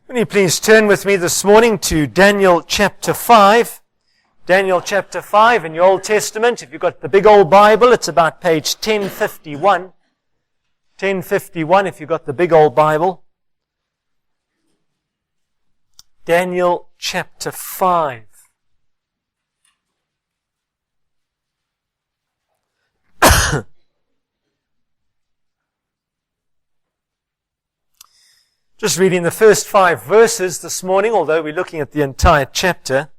Will you please turn with me this morning to Daniel chapter 5. Daniel chapter 5 in your Old Testament. If you've got the big old Bible, it's about page 1051. 1051 if you've got the big old Bible. Daniel chapter 5. Just reading the first 5 verses this morning, although we're looking at the entire chapter.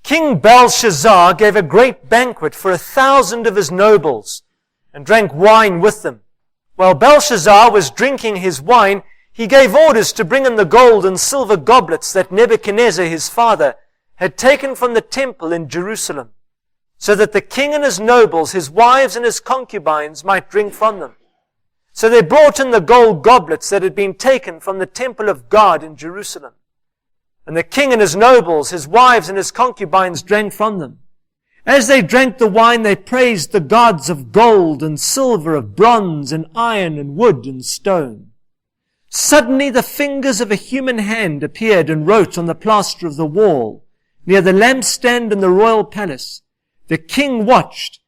King Belshazzar gave a great banquet for 1,000 of his nobles and drank wine with them. While Belshazzar was drinking his wine, he gave orders to bring in the gold and silver goblets that Nebuchadnezzar his father had taken from the temple in Jerusalem, so that the king and his nobles, his wives and his concubines might drink from them. So they brought in the gold goblets that had been taken from the temple of God in Jerusalem. And the king and his nobles, his wives and his concubines drank from them. As they drank the wine, they praised the gods of gold and silver, of bronze and iron and wood and stone. Suddenly the fingers of a human hand appeared and wrote on the plaster of the wall, near the lampstand in the royal palace. The king watched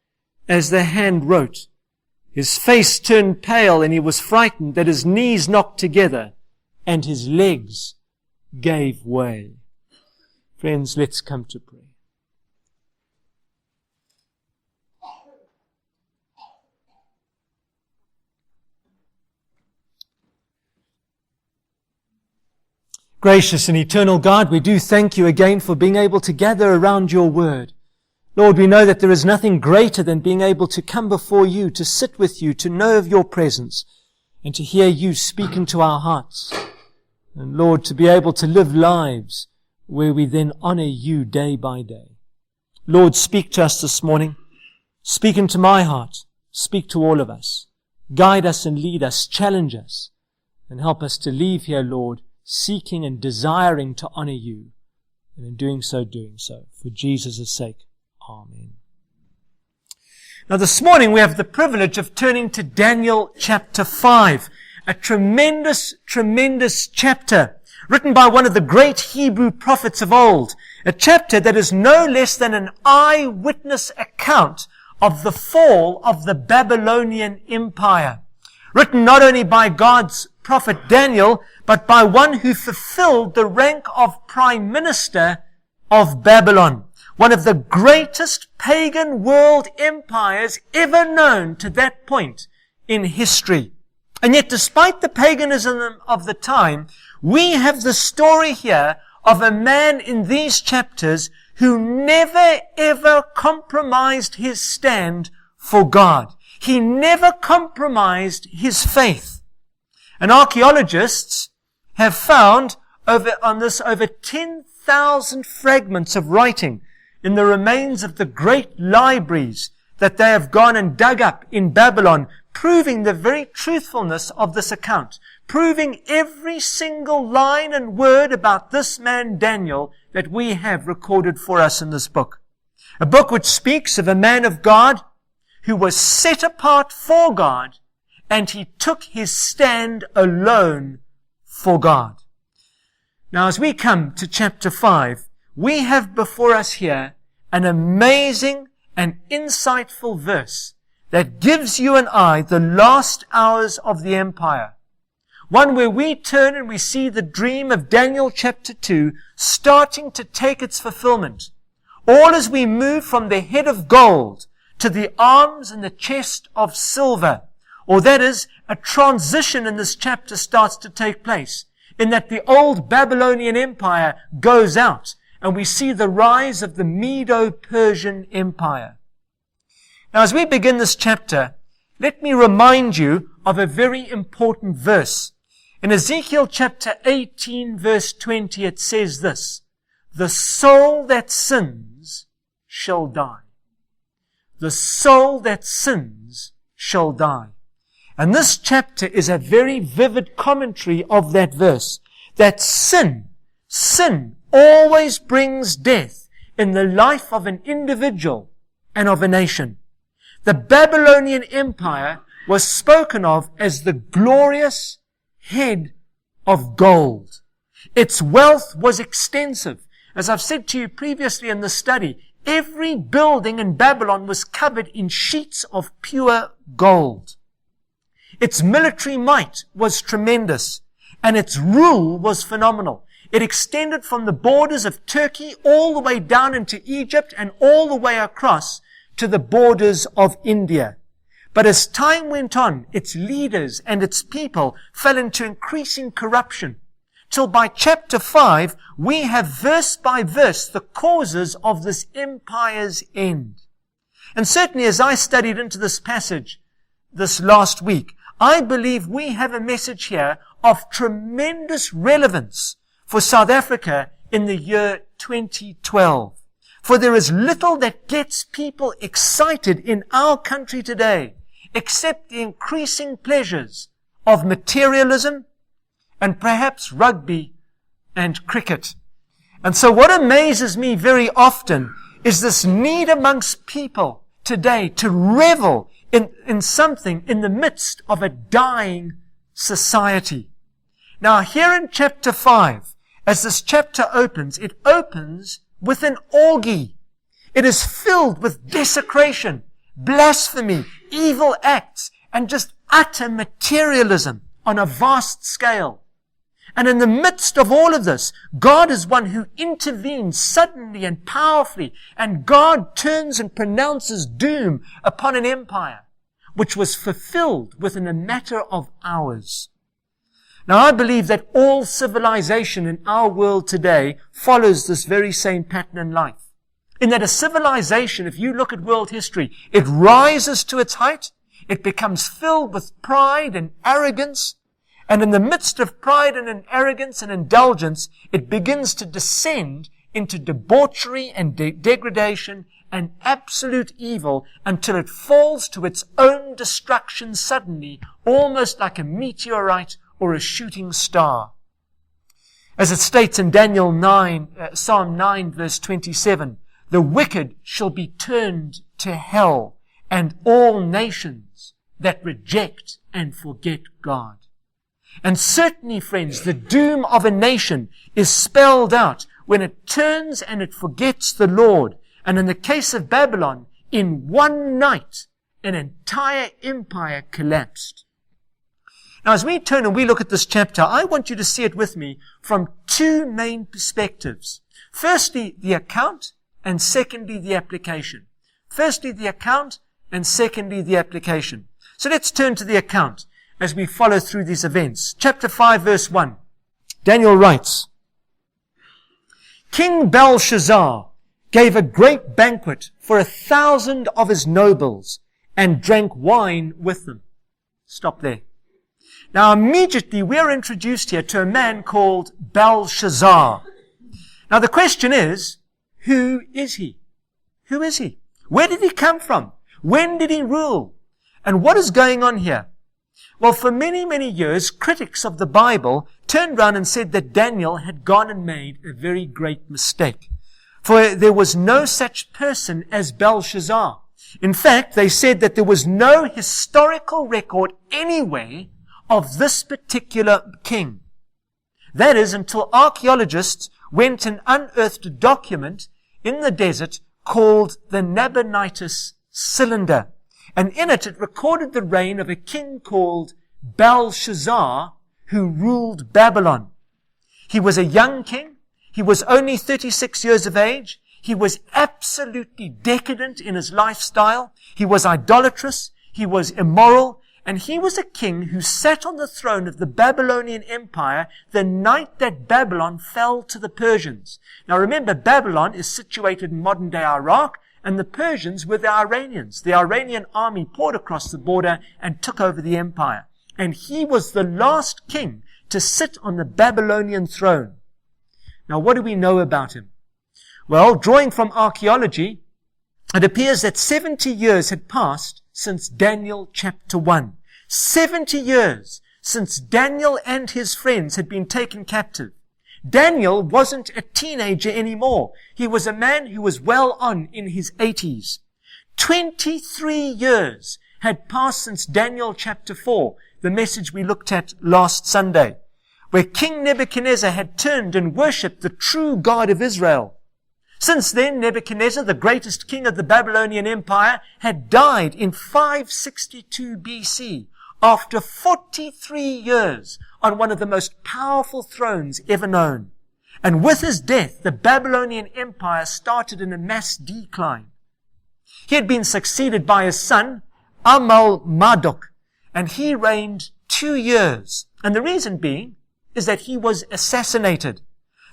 as the hand wrote. His face turned pale and he was frightened that his knees knocked together and his legs gave way. Friends, let's come to pray. Gracious and eternal God, we do thank you again for being able to gather around your word. Lord, we know that there is nothing greater than being able to come before you, to sit with you, to know of your presence, and to hear you speak into our hearts. And Lord, to be able to live lives where we then honor you day by day. Lord, speak to us this morning. Speak into my heart. Speak to all of us. Guide us and lead us, challenge us, and help us to leave here, Lord, seeking and desiring to honor you, and in doing so. For Jesus' sake. Amen. Now this morning we have the privilege of turning to Daniel chapter 5, a tremendous chapter written by one of the great Hebrew prophets of old, a chapter that is no less than an eyewitness account of the fall of the Babylonian Empire, written not only by God's prophet Daniel, but by one who fulfilled the rank of Prime Minister of Babylon, one of the greatest pagan world empires ever known to that point in history. And yet, despite the paganism of the time, we have the story here of a man in these chapters who never ever compromised his stand for God. He never compromised his faith. And archaeologists have found over 10,000 fragments of writing in the remains of the great libraries that they have gone and dug up in Babylon, proving the very truthfulness of this account, proving every single line and word about this man Daniel that we have recorded for us in this book. A book which speaks of a man of God who was set apart for God, and he took his stand alone for God. Now, as we come to chapter 5, we have before us here an amazing and insightful verse that gives you and I the last hours of the empire. One where we turn and we see the dream of Daniel chapter 2 starting to take its fulfillment. All as we move from the head of gold to the arms and the chest of silver. Or that is, a transition in this chapter starts to take place, in that the old Babylonian Empire goes out, and we see the rise of the Medo-Persian Empire. Now, as we begin this chapter, let me remind you of a very important verse. In Ezekiel chapter 18, verse 20, it says this: "The soul that sins shall die." The soul that sins shall die. And this chapter is a very vivid commentary of that verse, that sin always brings death in the life of an individual and of a nation. The Babylonian Empire was spoken of as the glorious head of gold. Its wealth was extensive. As I've said to you previously in the study, every building in Babylon was covered in sheets of pure gold. Its military might was tremendous, and its rule was phenomenal. It extended from the borders of Turkey all the way down into Egypt and all the way across to the borders of India. But as time went on, its leaders and its people fell into increasing corruption, till by chapter 5, we have verse by verse the causes of this empire's end. And certainly as I studied into this passage this last week, I believe we have a message here of tremendous relevance for South Africa in the year 2012. For there is little that gets people excited in our country today except the increasing pleasures of materialism and perhaps rugby and cricket. And so what amazes me very often is this need amongst people today to revel in something in the midst of a dying society. Now here in chapter 5, as this chapter opens, it opens with an orgy. It is filled with desecration, blasphemy, evil acts, and just utter materialism on a vast scale. And in the midst of all of this, God is one who intervenes suddenly and powerfully, and God turns and pronounces doom upon an empire, which was fulfilled within a matter of hours. Now I believe that all civilization in our world today follows this very same pattern in life. In that a civilization, if you look at world history, it rises to its height, it becomes filled with pride and arrogance, and in the midst of pride and arrogance and indulgence, it begins to descend into debauchery and degradation and absolute evil until it falls to its own destruction suddenly, almost like a meteorite or a shooting star. As it states in Psalm 9 verse 27, the wicked shall be turned to hell, and all nations that reject and forget God. And certainly, friends, the doom of a nation is spelled out when it turns and it forgets the Lord. And in the case of Babylon, in one night, an entire empire collapsed. Now, as we turn and we look at this chapter, I want you to see it with me from two main perspectives. Firstly, the account, and secondly, the application. Firstly, the account, and secondly, the application. So let's turn to the account as we follow through these events. Chapter 5, verse 1. Daniel writes, King Belshazzar gave a great banquet for 1,000 of his nobles and drank wine with them. Stop there. Now immediately we're introduced here to a man called Belshazzar. Now the question is, who is he? Who is he? Where did he come from? When did he rule? And what is going on here? Well, for many, many years, critics of the Bible turned around and said that Daniel had gone and made a very great mistake. For there was no such person as Belshazzar. In fact, they said that there was no historical record anywhere of this particular king. That is, until archaeologists went and unearthed a document in the desert called the Nabonidus Cylinder. And in it, it recorded the reign of a king called Belshazzar, who ruled Babylon. He was a young king. He was only 36 years of age. He was absolutely decadent in his lifestyle. He was idolatrous. He was immoral. And he was a king who sat on the throne of the Babylonian Empire the night that Babylon fell to the Persians. Now remember, Babylon is situated in modern-day Iraq, and the Persians were the Iranians. The Iranian army poured across the border and took over the empire. And he was the last king to sit on the Babylonian throne. Now what do we know about him? Well, drawing from archaeology, it appears that 70 years had passed since Daniel chapter 1. 70 years since Daniel and his friends had been taken captive. Daniel wasn't a teenager anymore. He was a man who was well on in his 80s. 23 years had passed since Daniel chapter 4, the message we looked at last Sunday. where King Nebuchadnezzar had turned and worshipped the true God of Israel. Since then, Nebuchadnezzar, the greatest king of the Babylonian Empire, had died in 562 BC after 43 years on one of the most powerful thrones ever known. And with his death, the Babylonian Empire started in a mass decline. He had been succeeded by his son, Amal-Marduk, and he reigned 2 years. And the reason being is that he was assassinated.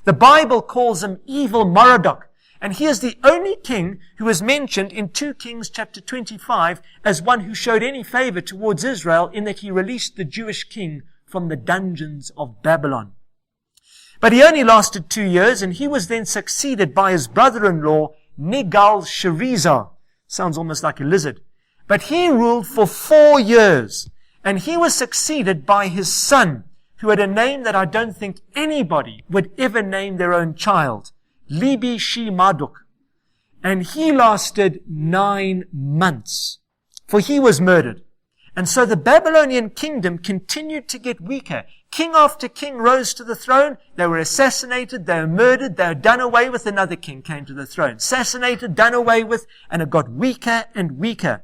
The Bible calls him Evil Merodach, and he is the only king who is mentioned in 2 Kings chapter 25 as one who showed any favor towards Israel in that he released the Jewish king from the dungeons of Babylon. But he only lasted 2 years, and he was then succeeded by his brother-in-law, Negal-Sharezer. Sounds almost like a lizard. But he ruled for 4 years, and he was succeeded by his son, who had a name that I don't think anybody would ever name their own child, Libi-Shi-Marduk. And he lasted 9 months, for he was murdered. And so the Babylonian kingdom continued to get weaker. King after king rose to the throne. They were assassinated, they were murdered, they were done away with. Another king came to the throne. Assassinated, done away with, and it got weaker and weaker.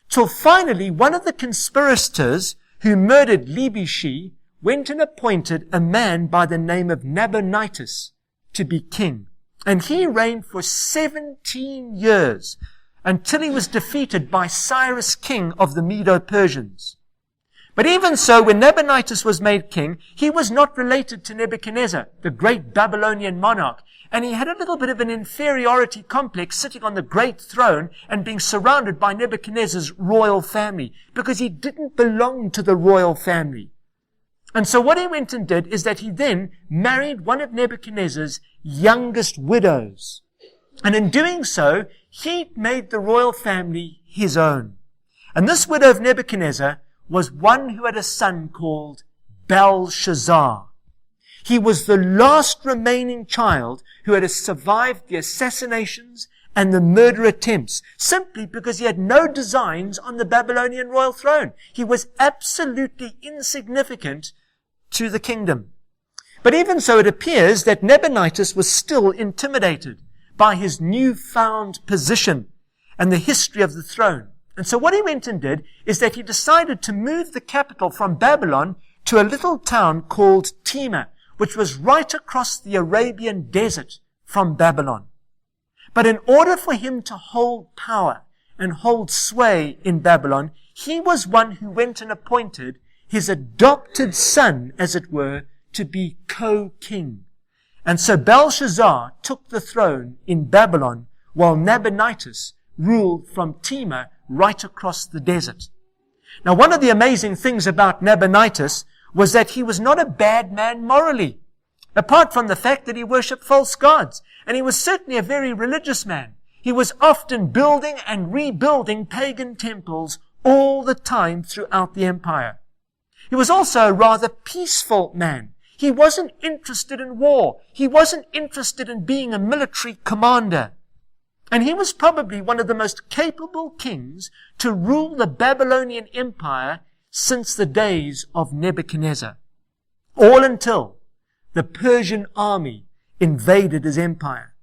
Till finally, one of the conspirators who murdered Libi-Shi went and appointed a man by the name of Nabonidus to be king. And he reigned for 17 years until he was defeated by Cyrus, king of the Medo-Persians. But even so, when Nabonidus was made king, he was not related to Nebuchadnezzar, the great Babylonian monarch. And he had a little bit of an inferiority complex sitting on the great throne and being surrounded by Nebuchadnezzar's royal family, because he didn't belong to the royal family. And so what he went and did is that he then married one of Nebuchadnezzar's youngest widows. And in doing so, he made the royal family his own. And this widow of Nebuchadnezzar was one who had a son called Belshazzar. He was the last remaining child who had survived the assassinations and the murder attempts, simply because he had no designs on the Babylonian royal throne. He was absolutely insignificant to the kingdom. But even so, it appears that Nabonidus was still intimidated by his newfound position and the history of the throne. And so what he went and did is that he decided to move the capital from Babylon to a little town called Tema, which was right across the Arabian desert from Babylon. But in order for him to hold power and hold sway in Babylon, he was one who went and appointed his adopted son, as it were, to be co-king. And so Belshazzar took the throne in Babylon, while Nabonidus ruled from Tema right across the desert. Now, one of the amazing things about Nabonidus was that he was not a bad man morally, apart from the fact that he worshipped false gods. And he was certainly a very religious man. He was often building and rebuilding pagan temples all the time throughout the empire. He was also a rather peaceful man. He wasn't interested in war. He wasn't interested in being a military commander. And he was probably one of the most capable kings to rule the Babylonian Empire since the days of Nebuchadnezzar. All until the Persian army invaded his empire.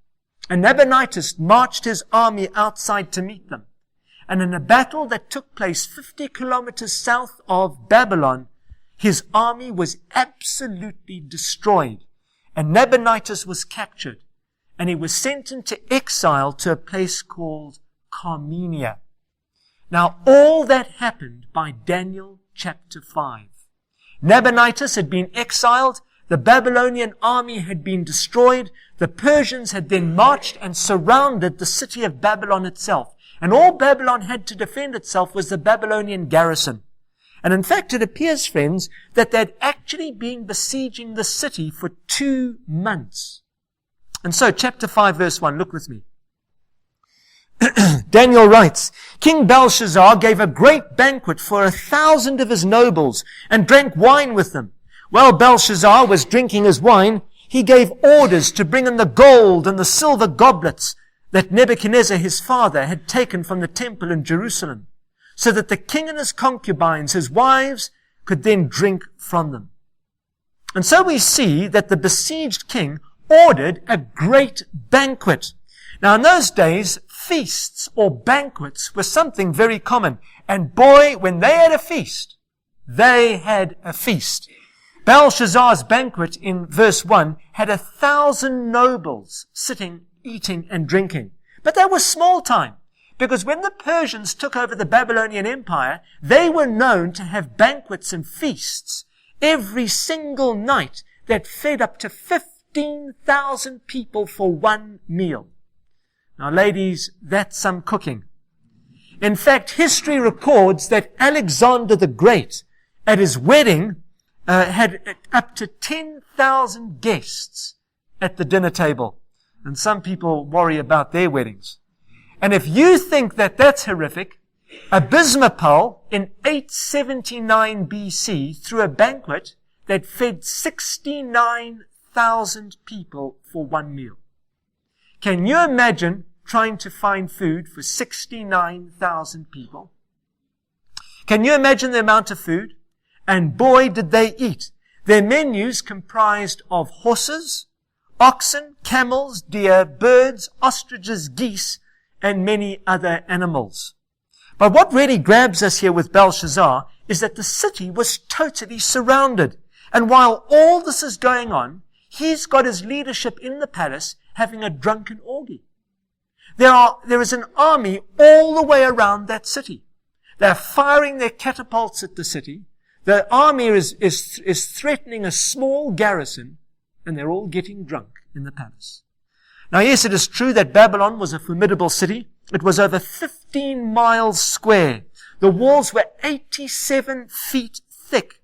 And Nabonidus marched his army outside to meet them. And in a battle that took place 50 kilometers south of Babylon, his army was absolutely destroyed. And Nabonidus was captured. And he was sent into exile to a place called Carmenia. Now, all that happened by Daniel chapter 5. Nabonidus had been exiled. The Babylonian army had been destroyed. The Persians had then marched and surrounded the city of Babylon itself. And all Babylon had to defend itself was the Babylonian garrison. And in fact, it appears, friends, that they'd actually been besieging the city for 2 months. And so, chapter 5, verse 1, look with me. Daniel writes, King Belshazzar gave a great banquet for 1,000 of his nobles and drank wine with them. While Belshazzar was drinking his wine, he gave orders to bring in the gold and the silver goblets that Nebuchadnezzar his father had taken from the temple in Jerusalem, so that the king and his concubines, his wives, could then drink from them. And so we see that the besieged king ordered a great banquet. Now in those days, feasts or banquets were something very common. And boy, when they had a feast, they had a feast. Belshazzar's banquet in verse 1 had 1,000 nobles sitting, eating and drinking. But that was small time, because when the Persians took over the Babylonian Empire, they were known to have banquets and feasts every single night that fed up to 15,000 people for one meal. Now ladies, that's some cooking. In fact, history records that Alexander the Great, at his wedding, had up to 10,000 guests at the dinner table. And some people worry about their weddings. And if you think that that's horrific, Abismapal in 879 BC threw a banquet that fed 69,000 people for one meal. Can you imagine trying to find food for 69,000 people? Can you imagine the amount of food? And boy, did they eat. Their menus comprised of horses, oxen, camels, deer, birds, ostriches, geese, and many other animals. But what really grabs us here with Belshazzar is that the city was totally surrounded. And while all this is going on, he's got his leadership in the palace having a drunken orgy. There is an army all the way around that city. They're firing their catapults at the city. The army is threatening a small garrison, and they're all getting drunk in the palace. Now, yes, it is true that Babylon was a formidable city. It was over 15 miles square. The walls were 87 feet thick.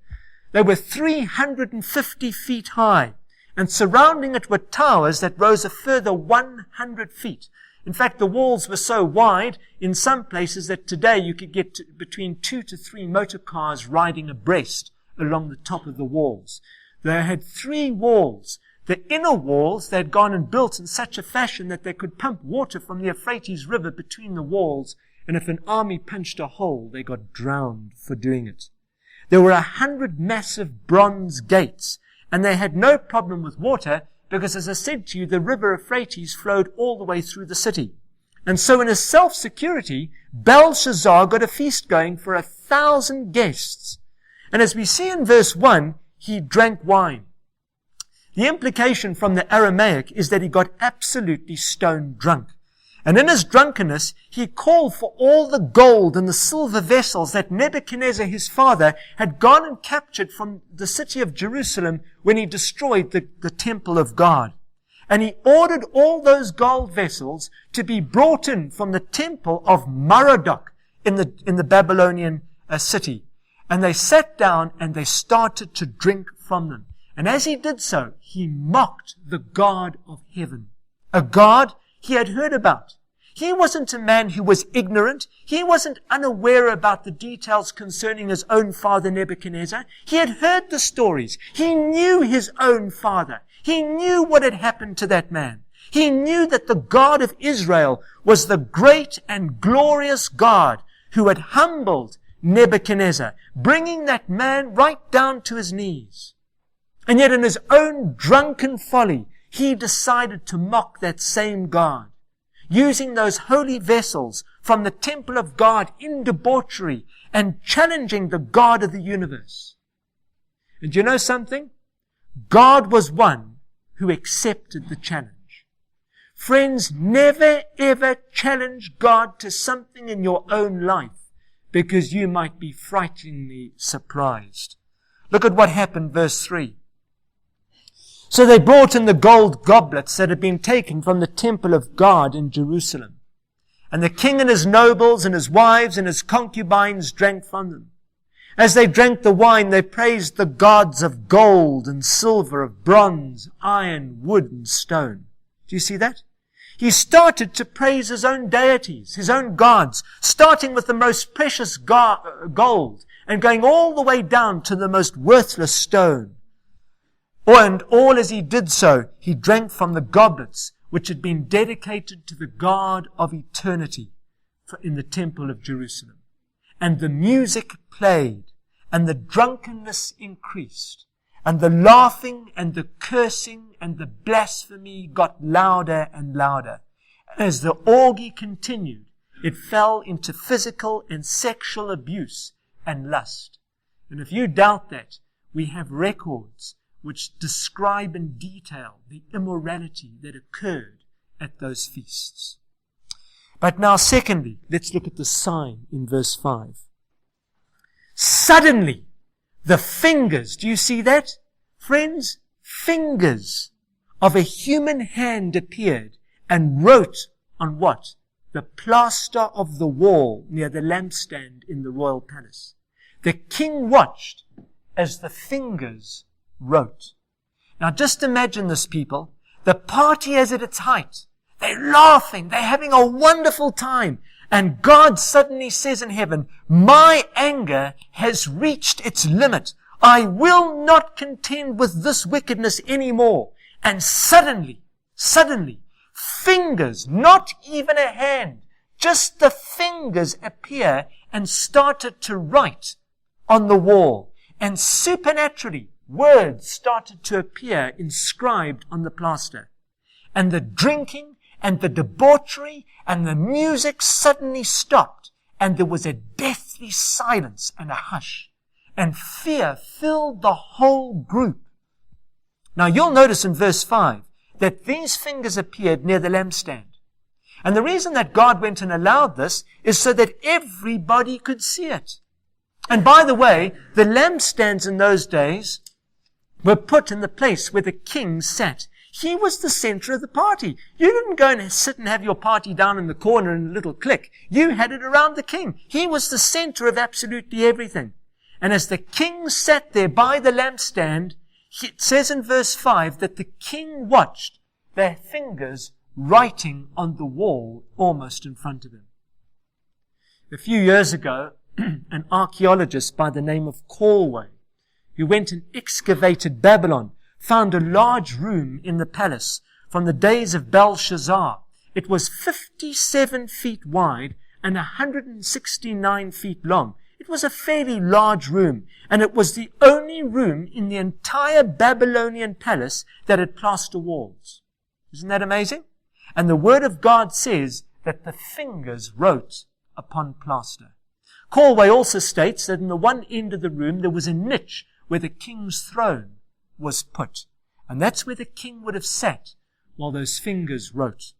They were 350 feet high. And surrounding it were towers that rose a further 100 feet. In fact, the walls were so wide in some places that today you could get between 2 to 3 motor cars riding abreast along the top of the walls. They had 3 walls. The inner walls they had gone and built in such a fashion that they could pump water from the Euphrates River between the walls, and if an army punched a hole, they got drowned for doing it. There were 100 massive bronze gates, and they had no problem with water because, as I said to you, the river Euphrates flowed all the way through the city. And so in his self-security, Belshazzar got a feast going for 1,000 guests. And as we see in verse 1, he drank wine. The implication from the Aramaic is that he got absolutely stone drunk. And in his drunkenness, he called for all the gold and the silver vessels that Nebuchadnezzar, his father, had gone and captured from the city of Jerusalem when he destroyed the temple of God. And he ordered all those gold vessels to be brought in from the temple of Merodach in the Babylonian city. And they sat down and they started to drink from them. And as he did so, he mocked the God of heaven, a God he had heard about. He wasn't a man who was ignorant. He wasn't unaware about the details concerning his own father Nebuchadnezzar. He had heard the stories. He knew his own father. He knew what had happened to that man. He knew that the God of Israel was the great and glorious God who had humbled Nebuchadnezzar, bringing that man right down to his knees. And yet in his own drunken folly, he decided to mock that same God, using those holy vessels from the temple of God in debauchery and challenging the God of the universe. And you know something? God was one who accepted the challenge. Friends, never ever challenge God to something in your own life because you might be frighteningly surprised. Look at what happened, verse 3. So they brought in the gold goblets that had been taken from the temple of God in Jerusalem. And the king and his nobles and his wives and his concubines drank from them. As they drank the wine, they praised the gods of gold and silver, of bronze, iron, wood, and stone. Do you see that? He started to praise his own deities, his own gods, starting with the most precious gold and going all the way down to the most worthless stone. And all as he did so, he drank from the goblets which had been dedicated to the God of eternity in the temple of Jerusalem. And the music played, and the drunkenness increased. And the laughing and the cursing and the blasphemy got louder and louder. As the orgy continued, it fell into physical and sexual abuse and lust. And if you doubt that, we have records which describe in detail the immorality that occurred at those feasts. But now, secondly, let's look at the sign in verse 5. Suddenly, the fingers, do you see that? Friends, fingers of a human hand appeared and wrote on what? The plaster of the wall near the lampstand in the royal palace. The king watched as the fingers wrote. Now just imagine this, people. The party is at its height. They're laughing. They're having a wonderful time. And God suddenly says in heaven, my anger has reached its limit. I will not contend with this wickedness anymore. And suddenly, fingers, not even a hand, just the fingers appear and started to write on the wall. And supernaturally, words started to appear inscribed on the plaster. And the drinking and the debauchery and the music suddenly stopped. And there was a deathly silence and a hush. And fear filled the whole group. Now you'll notice in verse 5 that these fingers appeared near the lampstand. And the reason that God went and allowed this is so that everybody could see it. And by the way, the lampstands in those days were put in the place where the king sat. He was the center of the party. You didn't go and sit and have your party down in the corner in a little clique. You had it around the king. He was the center of absolutely everything. And as the king sat there by the lampstand, it says in verse 5 that the king watched their fingers writing on the wall almost in front of him. A few years ago, an archaeologist by the name of Corway, who went and excavated Babylon, found a large room in the palace from the days of Belshazzar. It was 57 feet wide and 169 feet long. It was a fairly large room, and it was the only room in the entire Babylonian palace that had plaster walls. Isn't that amazing? And the Word of God says that the fingers wrote upon plaster. Corway also states that in the one end of the room there was a niche where the king's throne was put. And that's where the king would have sat while those fingers wrote.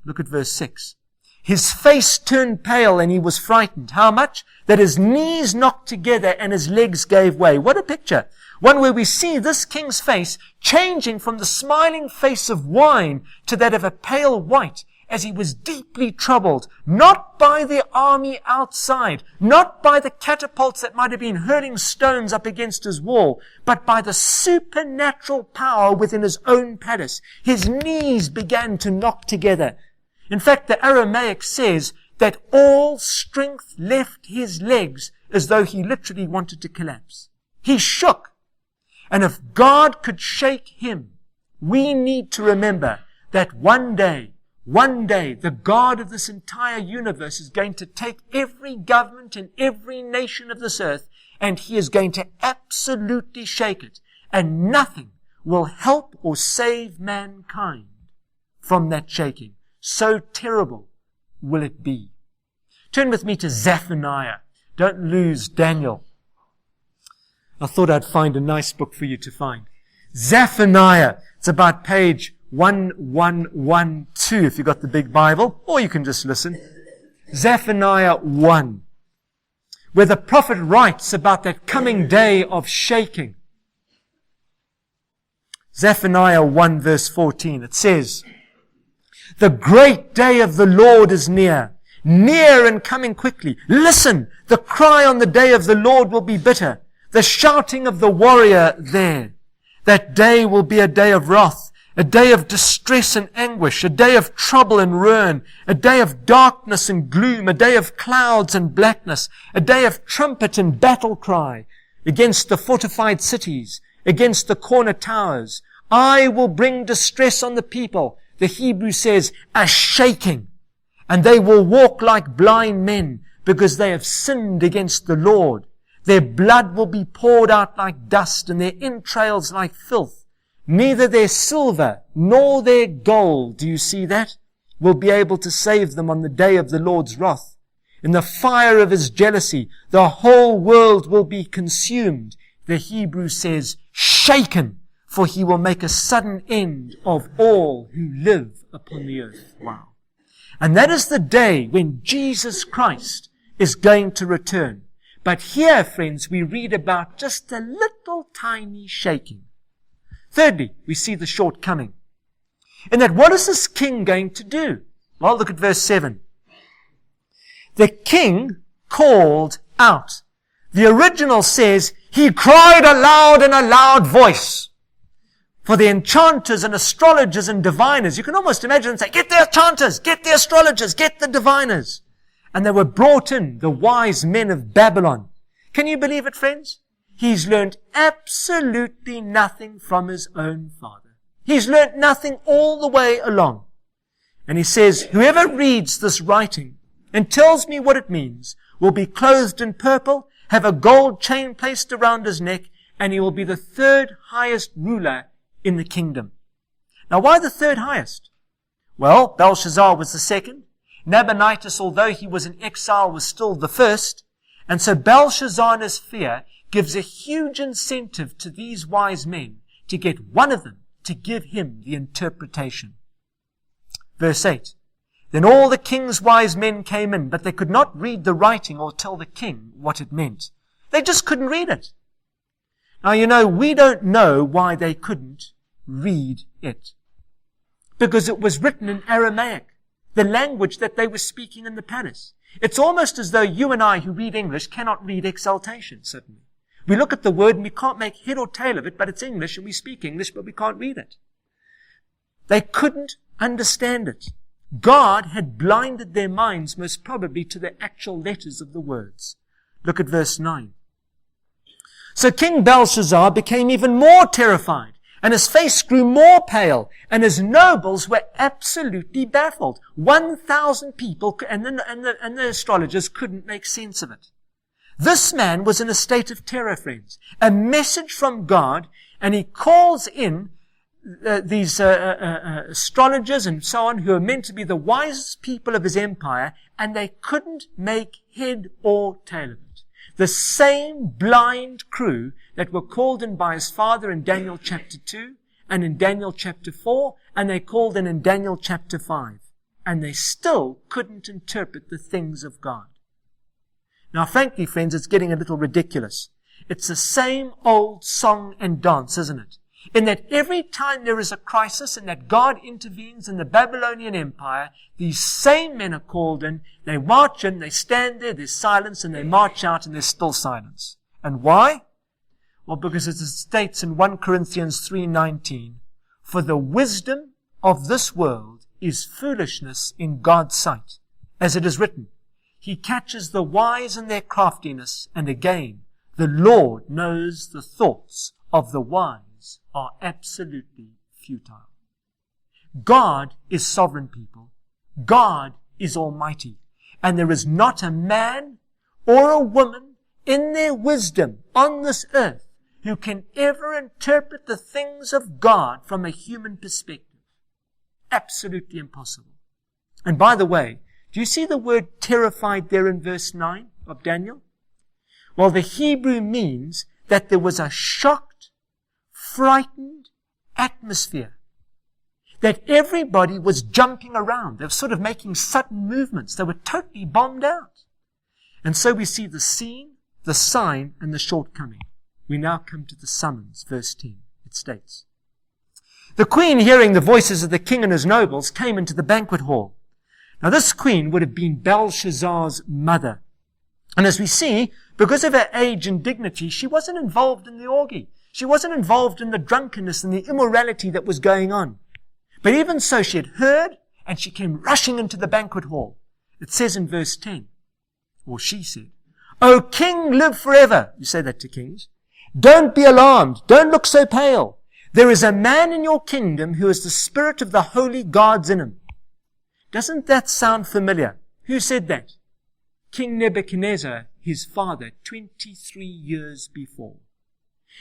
Look at verse 6. His face turned pale and he was frightened. How much? That his knees knocked together and his legs gave way. What a picture. One where we see this king's face changing from the smiling face of wine to that of a pale white as he was deeply troubled, not by the army outside, not by the catapults that might have been hurling stones up against his wall, but by the supernatural power within his own palace. His knees began to knock together. In fact, the Aramaic says that all strength left his legs as though he literally wanted to collapse. He shook. And if God could shake him, we need to remember that one day, the God of this entire universe is going to take every government and every nation of this earth, and he is going to absolutely shake it. And nothing will help or save mankind from that shaking. So terrible will it be. Turn with me to Zephaniah. Don't lose Daniel. I thought I'd find a nice book for you to find. Zephaniah. It's about page 1112 if you've got the big Bible, or you can just listen. Zephaniah 1, where the prophet writes about that coming day of shaking. Zephaniah 1 verse 14, it says, the great day of the Lord is near and coming quickly. Listen, the cry on the day of the Lord will be bitter, the shouting of the warrior there. That day will be a day of wrath, a day of distress and anguish, a day of trouble and ruin, a day of darkness and gloom, a day of clouds and blackness, a day of trumpet and battle cry against the fortified cities, against the corner towers. I will bring distress on the people. The Hebrew says, a shaking, and they will walk like blind men because they have sinned against the Lord. Their blood will be poured out like dust, and their entrails like filth. Neither their silver nor their gold," do you see that, "will be able to save them on the day of the Lord's wrath. In the fire of his jealousy, the whole world will be consumed." The Hebrew says, "shaken, for he will make a sudden end of all who live upon the earth." Wow. And that is the day when Jesus Christ is going to return. But here, friends, we read about just a little tiny shaking. Thirdly, we see the shortcoming. In that, what is this king going to do? Well, look at verse 7. The king called out. The original says, he cried aloud in a loud voice. For the enchanters and astrologers and diviners, you can almost imagine them say, "Get the enchanters, get the astrologers, get the diviners." And they were brought in, the wise men of Babylon. Can you believe it, friends? He's learned absolutely nothing from his own father. He's learned nothing all the way along. And he says, "Whoever reads this writing and tells me what it means will be clothed in purple, have a gold chain placed around his neck, and he will be the third highest ruler in the kingdom." Now, why the third highest? Well, Belshazzar was the second. Nabonidus, although he was in exile, was still the first. And so Belshazzar in his fear gives a huge incentive to these wise men to get one of them to give him the interpretation. Verse 8. Then all the king's wise men came in, but they could not read the writing or tell the king what it meant. They just couldn't read it. Now, you know, we don't know why they couldn't read it. Because it was written in Aramaic, the language that they were speaking in the palace. It's almost as though you and I who read English cannot read exaltation, suddenly. We look at the word and we can't make head or tail of it, but it's English and we speak English, but we can't read it. They couldn't understand it. God had blinded their minds most probably to the actual letters of the words. Look at verse 9. So King Belshazzar became even more terrified, and his face grew more pale, and his nobles were absolutely baffled. 1,000 people and the astrologers couldn't make sense of it. This man was in a state of terror, friends. A message from God, and he calls in these astrologers and so on, who are meant to be the wisest people of his empire, and they couldn't make head or tail of it. The same blind crew that were called in by his father in Daniel chapter 2 and in Daniel chapter 4, and they called in Daniel chapter 5. And they still couldn't interpret the things of God. Now, frankly, friends, it's getting a little ridiculous. It's the same old song and dance, isn't it? In that every time there is a crisis and that God intervenes in the Babylonian Empire, these same men are called in, they march in, they stand there, there's silence, and they march out and there's still silence. And why? Well, because as it states in 1 Corinthians 3:19, "For the wisdom of this world is foolishness in God's sight. As it is written, He catches the wise in their craftiness, and again, the Lord knows the thoughts of the wise are absolutely futile." God is sovereign, people. God is almighty. And there is not a man or a woman in their wisdom on this earth who can ever interpret the things of God from a human perspective. Absolutely impossible. And by the way, do you see the word terrified there in verse 9 of Daniel? Well, the Hebrew means that there was a shocked, frightened atmosphere. That everybody was jumping around. They were sort of making sudden movements. They were totally bombed out. And so we see the scene, the sign, and the shortcoming. We now come to the summons, verse 10. It states, "The queen, hearing the voices of the king and his nobles, came into the banquet hall." Now this queen would have been Belshazzar's mother. And as we see, because of her age and dignity, she wasn't involved in the orgy. She wasn't involved in the drunkenness and the immorality that was going on. But even so, she had heard, and she came rushing into the banquet hall. It says in verse 10, or she said, "O king, live forever." You say that to kings. "Don't be alarmed. Don't look so pale. There is a man in your kingdom who has the spirit of the holy gods in him." Doesn't that sound familiar? Who said that? King Nebuchadnezzar his father 23 years before.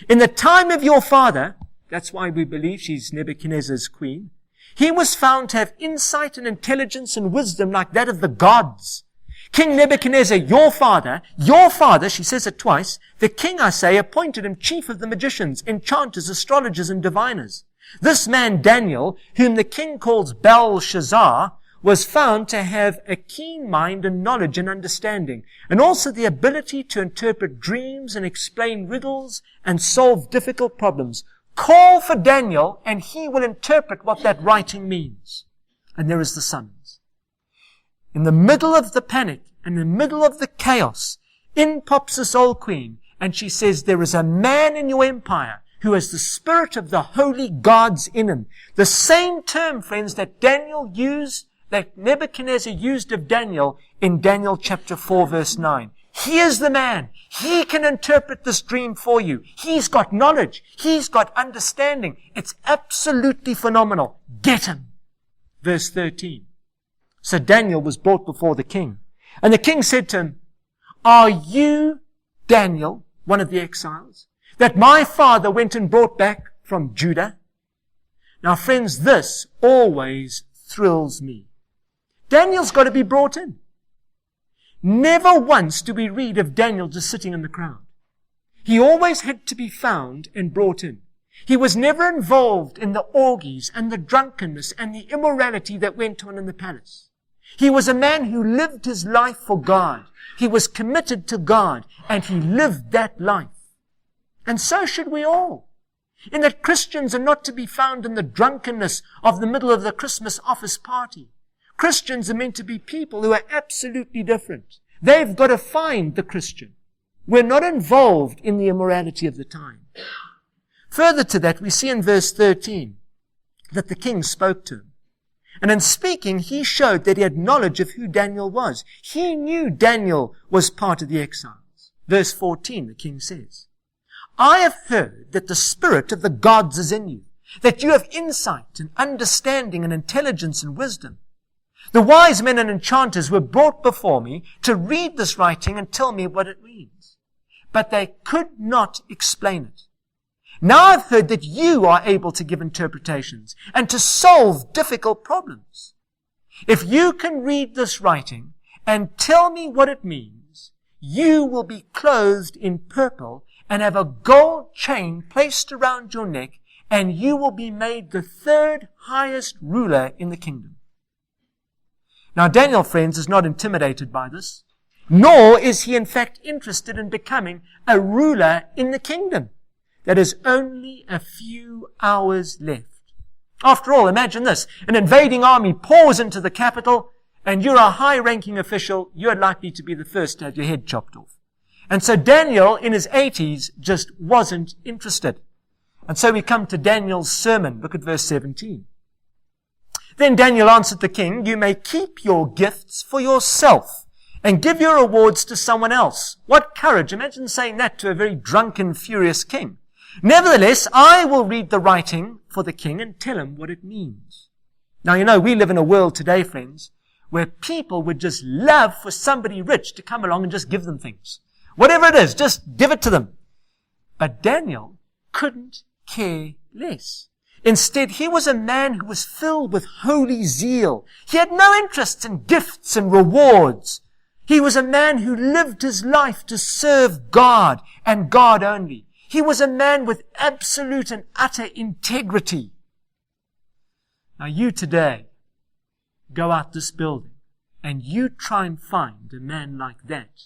In the time of your father, that's why we believe she's Nebuchadnezzar's queen, he was found to have insight and intelligence and wisdom like that of the gods. King Nebuchadnezzar, your father, she says it twice, the king, I say, appointed him chief of the magicians, enchanters, astrologers, and diviners. This man Daniel, whom the king calls Belshazzar, was found to have a keen mind and knowledge and understanding, and also the ability to interpret dreams and explain riddles and solve difficult problems. Call for Daniel, and he will interpret what that writing means. And there is the summons. In the middle of the panic, in the middle of the chaos, in pops this old queen, and she says, there is a man in your empire who has the spirit of the holy gods in him. The same term, friends, that Nebuchadnezzar used of Daniel in Daniel chapter 4, verse 9. He is the man. He can interpret this dream for you. He's got knowledge. He's got understanding. It's absolutely phenomenal. Get him. Verse 13. So Daniel was brought before the king. And the king said to him, are you Daniel, one of the exiles, that my father went and brought back from Judah? Now, friends, this always thrills me. Daniel's got to be brought in. Never once do we read of Daniel just sitting in the crowd. He always had to be found and brought in. He was never involved in the orgies and the drunkenness and the immorality that went on in the palace. He was a man who lived his life for God. He was committed to God, and he lived that life. And so should we all. In that Christians are not to be found in the drunkenness of the middle of the Christmas office party. Christians are meant to be people who are absolutely different. They've got to find the Christian. We're not involved in the immorality of the time. Further to that, we see in verse 13 that the king spoke to him. And in speaking, he showed that he had knowledge of who Daniel was. He knew Daniel was part of the exiles. Verse 14, the king says, I have heard that the spirit of the gods is in you, that you have insight and understanding and intelligence and wisdom. The wise men and enchanters were brought before me to read this writing and tell me what it means. But they could not explain it. Now I've heard that you are able to give interpretations and to solve difficult problems. If you can read this writing and tell me what it means, you will be clothed in purple and have a gold chain placed around your neck, and you will be made the third highest ruler in the kingdom. Now Daniel, friends, is not intimidated by this, nor is he in fact interested in becoming a ruler in the kingdom. There is only a few hours left. After all, imagine this. An invading army pours into the capital, and you're a high-ranking official. You're likely to be the first to have your head chopped off. And so Daniel, in his 80s, just wasn't interested. And so we come to Daniel's sermon. Look at verse 17. Then Daniel answered the king, you may keep your gifts for yourself and give your rewards to someone else. What courage. Imagine saying that to a very drunken, furious king. Nevertheless, I will read the writing for the king and tell him what it means. Now, you know, we live in a world today, friends, where people would just love for somebody rich to come along and just give them things. Whatever it is, just give it to them. But Daniel couldn't care less. Instead, he was a man who was filled with holy zeal. He had no interest in gifts and rewards. He was a man who lived his life to serve God and God only. He was a man with absolute and utter integrity. Now you today go out this building and you try and find a man like that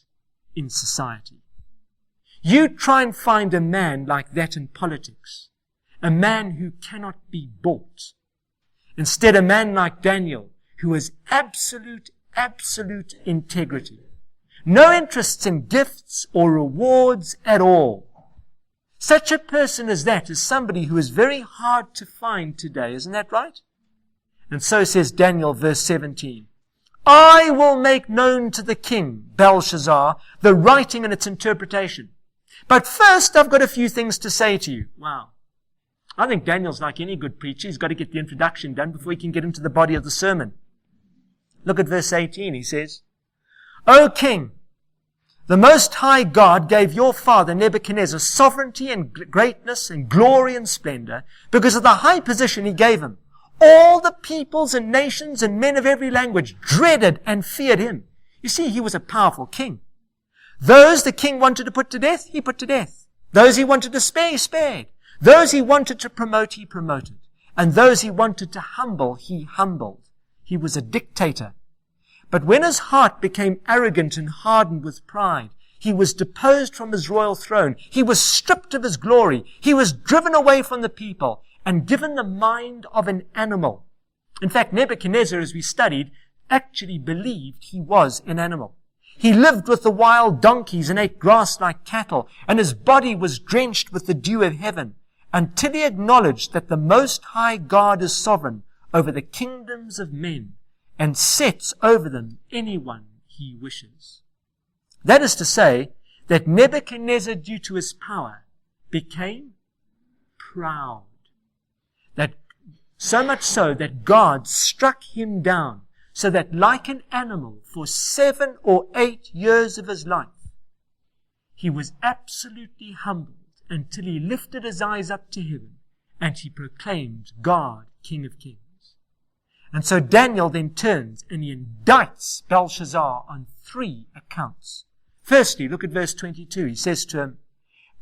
in society. You try and find a man like that in politics. A man who cannot be bought. Instead, a man like Daniel, who has absolute integrity. No interests in gifts or rewards at all. Such a person as that is somebody who is very hard to find today. Isn't that right? And so says Daniel, verse 17. I will make known to the king, Belshazzar, the writing and its interpretation. But first, I've got a few things to say to you. Wow. I think Daniel's like any good preacher. He's got to get the introduction done before he can get into the body of the sermon. Look at verse 18. He says, O king, The Most High God gave your father Nebuchadnezzar sovereignty and greatness and glory and splendor because of the high position he gave him. All the peoples and nations and men of every language dreaded and feared him. You see, he was a powerful king. Those the king wanted to put to death, he put to death. Those he wanted to spare, he spared. Those he wanted to promote, he promoted. And those he wanted to humble, he humbled. He was a dictator. But when his heart became arrogant and hardened with pride, he was deposed from his royal throne. He was stripped of his glory. He was driven away from the people and given the mind of an animal. In fact, Nebuchadnezzar, as we studied, actually believed he was an animal. He lived with the wild donkeys and ate grass like cattle, and his body was drenched with the dew of heaven, until he acknowledged that the Most High God is sovereign over the kingdoms of men and sets over them anyone he wishes. That is to say, that Nebuchadnezzar, due to his power, became proud. That so much so that God struck him down, so that like an animal for 7 or 8 years of his life, he was absolutely humbled until he lifted his eyes up to heaven and he proclaimed God, King of Kings. And so Daniel then turns and he indicts Belshazzar on 3 accounts. Firstly, look at verse 22. He says to him,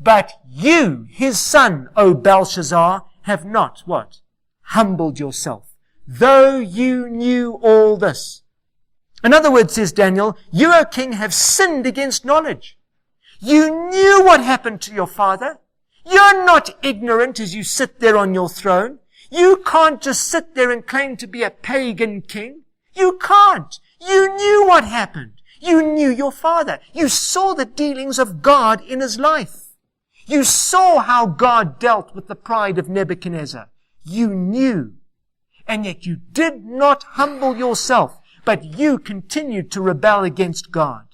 "But you, his son, O Belshazzar, have not," what? "Humbled yourself, though you knew all this." In other words, says Daniel, you, O king, have sinned against knowledge. You knew what happened to your father. You're not ignorant as you sit there on your throne. You can't just sit there and claim to be a pagan king. You can't. You knew what happened. You knew your father. You saw the dealings of God in his life. You saw how God dealt with the pride of Nebuchadnezzar. You knew. And yet you did not humble yourself, but you continued to rebel against God.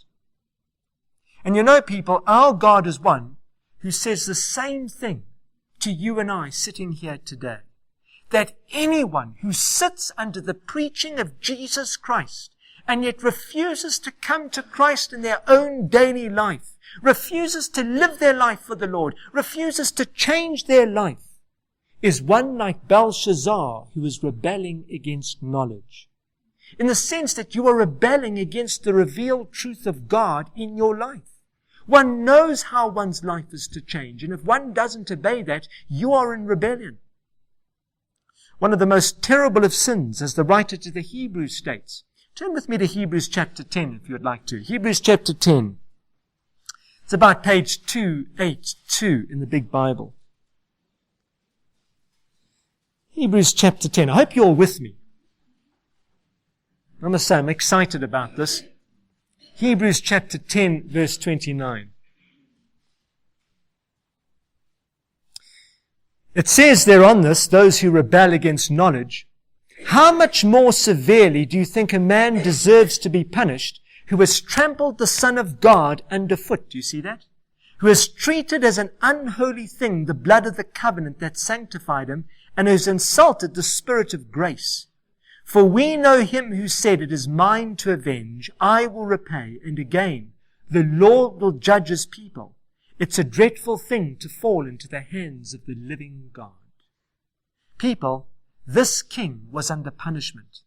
And you know, people, our God is one who says the same thing to you and I sitting here today. That anyone who sits under the preaching of Jesus Christ and yet refuses to come to Christ in their own daily life, refuses to live their life for the Lord, refuses to change their life, is one like Belshazzar who is rebelling against knowledge. In the sense that you are rebelling against the revealed truth of God in your life. One knows how one's life is to change, and if one doesn't obey that, you are in rebellion. One of the most terrible of sins, as the writer to the Hebrews states. Turn with me to Hebrews chapter 10 if you would like to. Hebrews chapter 10. It's about page 282 in the big Bible. Hebrews chapter 10. I hope you're all with me. I must say, I'm excited about this. Hebrews chapter 10, verse 29. It says there on this, those who rebel against knowledge, how much more severely do you think a man deserves to be punished who has trampled the Son of God underfoot? Do you see that? Who has treated as an unholy thing the blood of the covenant that sanctified him, and has insulted the Spirit of grace. For we know him who said, "It is mine to avenge, I will repay," and again, "The Lord will judge his people." It's a dreadful thing to fall into the hands of the living God. People, this king was under punishment.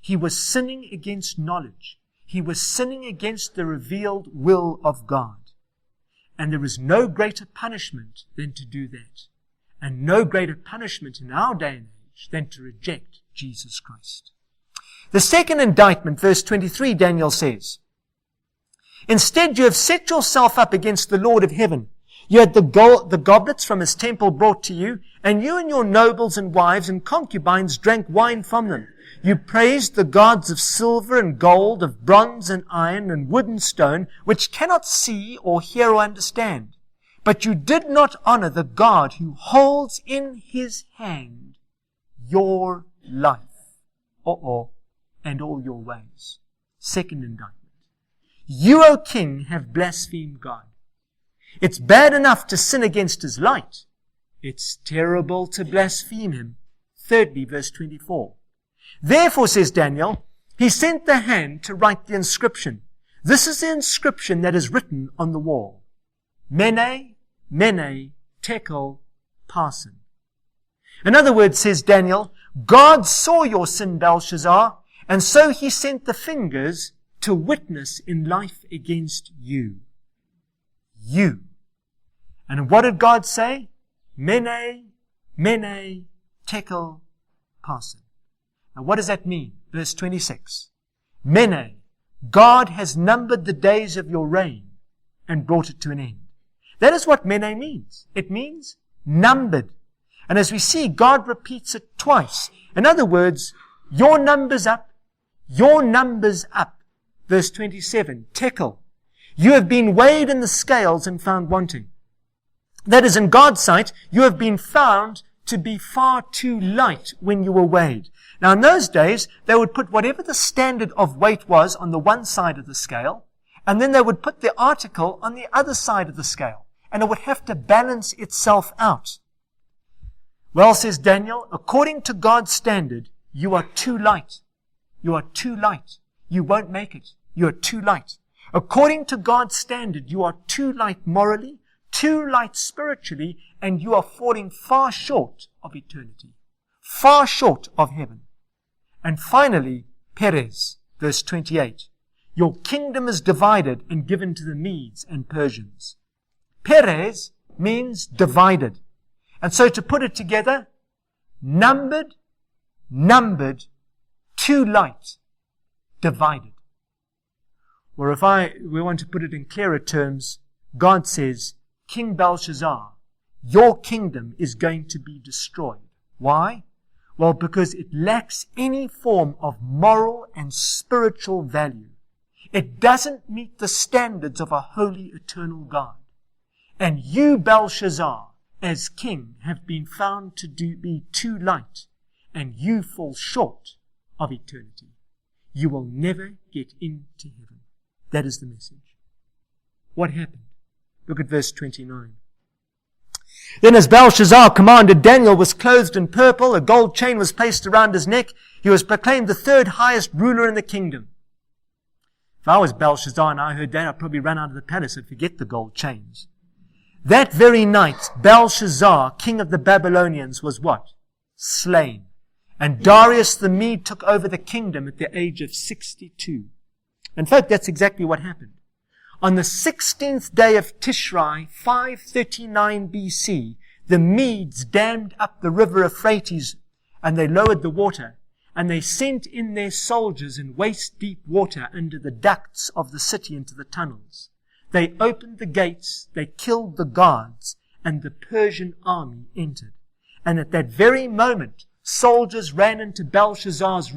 He was sinning against knowledge. He was sinning against the revealed will of God. And there is no greater punishment than to do that. And no greater punishment in our day and age than to reject Jesus Christ. The second indictment, verse 23, Daniel says, "Instead you have set yourself up against the Lord of heaven. You had the goblets from his temple brought to you, and you and your nobles and wives and concubines drank wine from them. You praised the gods of silver and gold, of bronze and iron and wood and stone, which cannot see or hear or understand. But you did not honor the God who holds in his hand your life, and all your ways." Second indictment. You, O king, have blasphemed God. It's bad enough to sin against his light. It's terrible to blaspheme him. Thirdly, verse 24. "Therefore," says Daniel, "he sent the hand to write the inscription. This is the inscription that is written on the wall. Mene, Mene, Tekel, Parsin. In other words, says Daniel, God saw your sin, Belshazzar, and so he sent the fingers to witness in life against you. You. And what did God say? Mene, Mene, Tekel, Parsin. Now what does that mean? Verse 26. Mene, God has numbered the days of your reign and brought it to an end. That is what Mene means. It means numbered. And as we see, God repeats it twice. In other words, your number's up. Your number's up. Verse 27, Tekel. You have been weighed in the scales and found wanting. That is, in God's sight, you have been found to be far too light when you were weighed. Now, in those days, they would put whatever the standard of weight was on the one side of the scale, and then they would put the article on the other side of the scale, and it would have to balance itself out. Well, says Daniel, according to God's standard, you are too light. You are too light. You won't make it. You are too light. According to God's standard, you are too light morally, too light spiritually, and you are falling far short of eternity, far short of heaven. And finally, Perez, verse 28. Your kingdom is divided and given to the Medes and Persians. Perez means divided. And so to put it together, numbered, too light, divided. Or if we want to put it in clearer terms, God says, King Belshazzar, your kingdom is going to be destroyed. Why? Well, because it lacks any form of moral and spiritual value. It doesn't meet the standards of a holy, eternal God. And you, Belshazzar, as king, have been found to be too light, and you fall short of eternity. You will never get into heaven. That is the message. What happened? Look at verse 29. Then as Belshazzar commanded, Daniel was clothed in purple, a gold chain was placed around his neck, he was proclaimed the third highest ruler in the kingdom. If I was Belshazzar and I heard that, I'd probably run out of the palace and forget the gold chains. That very night, Belshazzar, king of the Babylonians, was what? Slain. And Darius the Mede took over the kingdom at the age of 62. In fact, that's exactly what happened. On the 16th day of Tishri, 539 BC, the Medes dammed up the river Euphrates and they lowered the water, and they sent in their soldiers in waist-deep water under the ducts of the city into the tunnels. They opened the gates, they killed the guards, and the Persian army entered. And at that very moment, soldiers ran into Belshazzar's room